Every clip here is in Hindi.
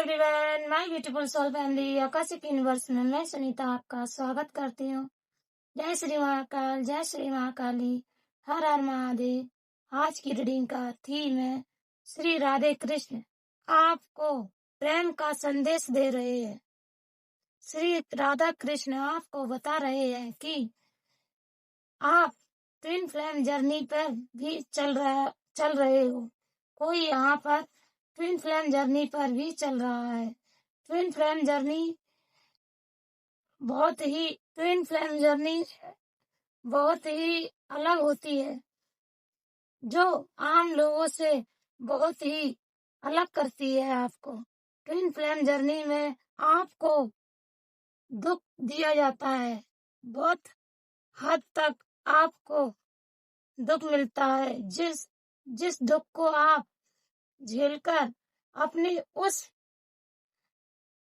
Everyone, my beautiful soul family Akashic universe में मैं सुनीता आपका स्वागत करती हूँ। जय श्री महाकाल, जय श्री महाकाली, हर हर महादेव। आज की रीडिंग का थीम है श्री राधे कृष्ण आपको प्रेम का संदेश दे रहे हैं। श्री राधा कृष्ण आपको बता रहे हैं कि आप ट्विन फ्लेम जर्नी पर भी चल रहे हो। कोई यहाँ पर ट्विन फ्लेम जर्नी पर भी चल रहा है। ट्विन फ्लेम जर्नी बहुत ही अलग होती है, जो आम लोगों से बहुत ही अलग करती है आपको। ट्विन फ्लेम जर्नी में आपको दुख दिया जाता है, बहुत हद तक आपको दुख मिलता है। जिस दुख को आप झेलकर अपने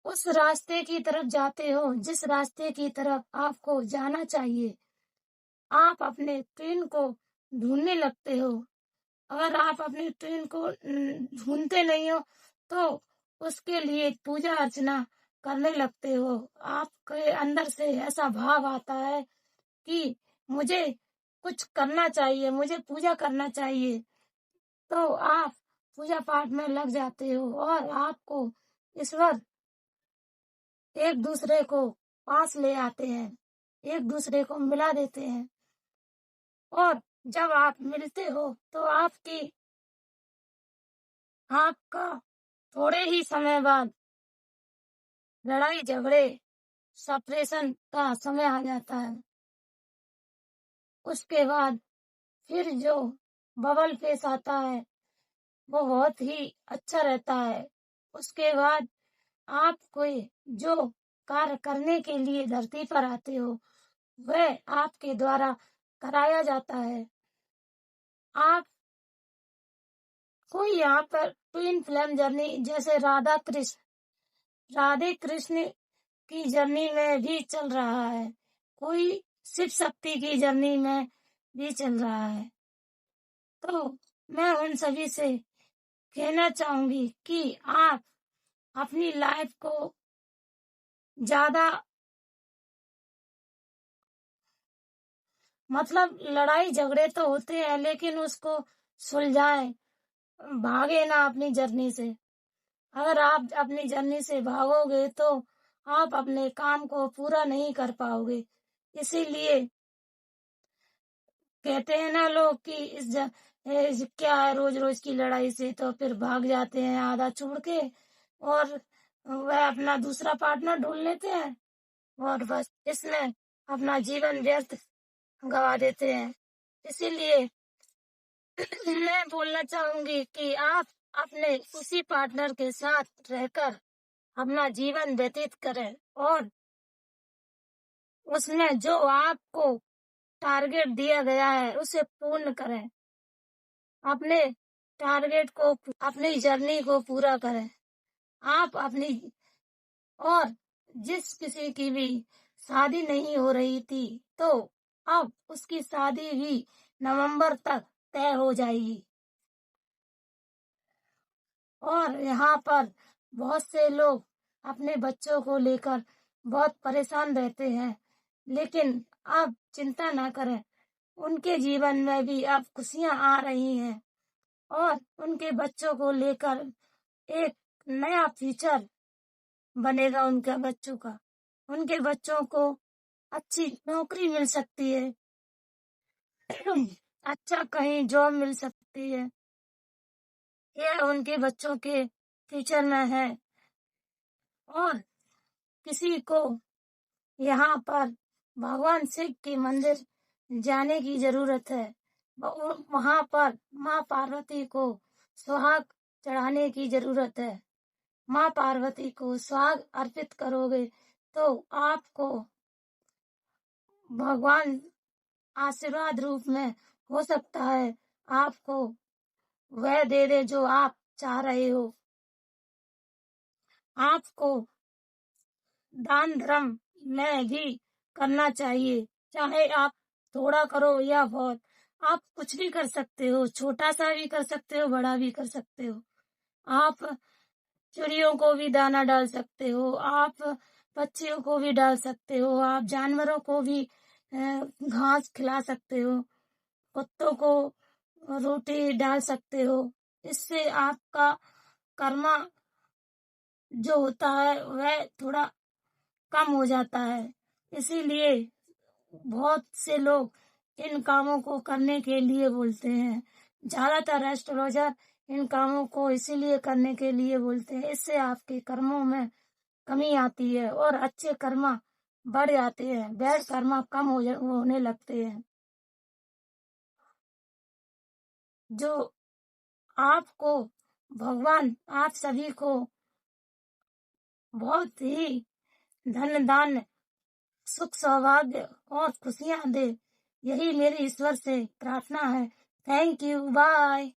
उस रास्ते की तरफ जाते हो, जिस रास्ते की तरफ आपको जाना चाहिए, आप अपने ट्विन को ढूंढने लगते हो। अगर आप अपने ट्विन को ढूंढते नहीं हो तो उसके लिए पूजा अर्चना करने लगते हो। आपके अंदर से ऐसा भाव आता है कि मुझे कुछ करना चाहिए, मुझे पूजा करना चाहिए, तो आप पूजा पाठ में लग जाते हो और आपको ईश्वर एक दूसरे को पास ले आते हैं, एक दूसरे को मिला देते हैं। और जब आप मिलते हो तो आपका थोड़े ही समय बाद लड़ाई झगड़े सेपरेशन का समय आ जाता है। उसके बाद फिर जो बबल फेस आता है वो बहुत ही अच्छा रहता है। उसके बाद आप कोई जो कार्य करने के लिए धरती पर आते हो वह आपके द्वारा कराया जाता है। आप कोई यहाँ पर ट्विन फ्लेम जर्नी जैसे राधे कृष्ण की जर्नी में भी चल रहा है, कोई शिव शक्ति की जर्नी में भी चल रहा है। तो मैं उन सभी से कहना चाहूंगी कि आप अपनी लाइफ को ज्यादा लड़ाई झगड़े तो होते हैं, लेकिन उसको सुलझाएं, भागे ना अपनी जर्नी से। अगर आप अपनी जर्नी से भागोगे तो आप अपने काम को पूरा नहीं कर पाओगे। इसीलिए कहते हैं ना लोग कि क्या है रोज रोज की लड़ाई से, तो फिर भाग जाते हैं आधा छोड़ के और वह अपना दूसरा पार्टनर ढूंढ लेते हैं और बस इसमें अपना जीवन व्यर्थ गवा देते हैं। इसीलिए मैं बोलना चाहूंगी कि आप अपने उसी पार्टनर के साथ रहकर अपना जीवन व्यतीत करें और उसमें जो आपको टारगेट दिया गया है उसे पूर्ण करें। अपने टारगेट को, अपनी जर्नी को पूरा करें। आप अपनी और जिस किसी की भी शादी नहीं हो रही थी तो अब उसकी शादी भी नवंबर तक तय हो जाएगी। और यहाँ पर बहुत से लोग अपने बच्चों को लेकर बहुत परेशान रहते हैं, लेकिन अब चिंता ना करें, उनके जीवन में भी अब खुशियां आ रही हैं और उनके बच्चों को लेकर एक नया फ्यूचर बनेगा उनके बच्चों का। उनके बच्चों को अच्छी नौकरी मिल सकती है, अच्छा कहीं जॉब मिल सकती है, यह उनके बच्चों के फ्यूचर में है। और किसी को यहाँ पर भगवान शिव के मंदिर जाने की जरूरत है। वहाँ पर माँ पार्वती को सुहाग चढ़ाने की जरूरत है। माँ पार्वती को सुहाग अर्पित करोगे तो आपको भगवान आशीर्वाद रूप में हो सकता है आपको वह दे दे जो आप चाह रहे हो। आपको दान धर्म में भी करना चाहिए, चाहे आप थोड़ा करो या बहुत। आप कुछ भी कर सकते हो, छोटा सा भी कर सकते हो, बड़ा भी कर सकते हो। आप चिड़ियों को भी दाना डाल सकते हो, आप पक्षियों को भी डाल सकते हो, आप जानवरों को भी घास खिला सकते हो, कुत्तों को रोटी डाल सकते हो। इससे आपका कर्मा जो होता है वह थोड़ा कम हो जाता है। इसीलिए बहुत से लोग इन कामों को करने के लिए बोलते हैं। ज्यादातर एस्ट्रोलॉजर इन कामों को इसीलिए करने के लिए बोलते हैं। इससे आपके कर्मों में कमी आती है और अच्छे कर्मा बढ़ जाते हैं, बैड कर्मा कम होने लगते हैं। जो आपको भगवान आप सभी को बहुत ही धन दान सुख सौभाग्य और खुशियां दे, यही मेरी ईश्वर से प्रार्थना है। Thank you, bye.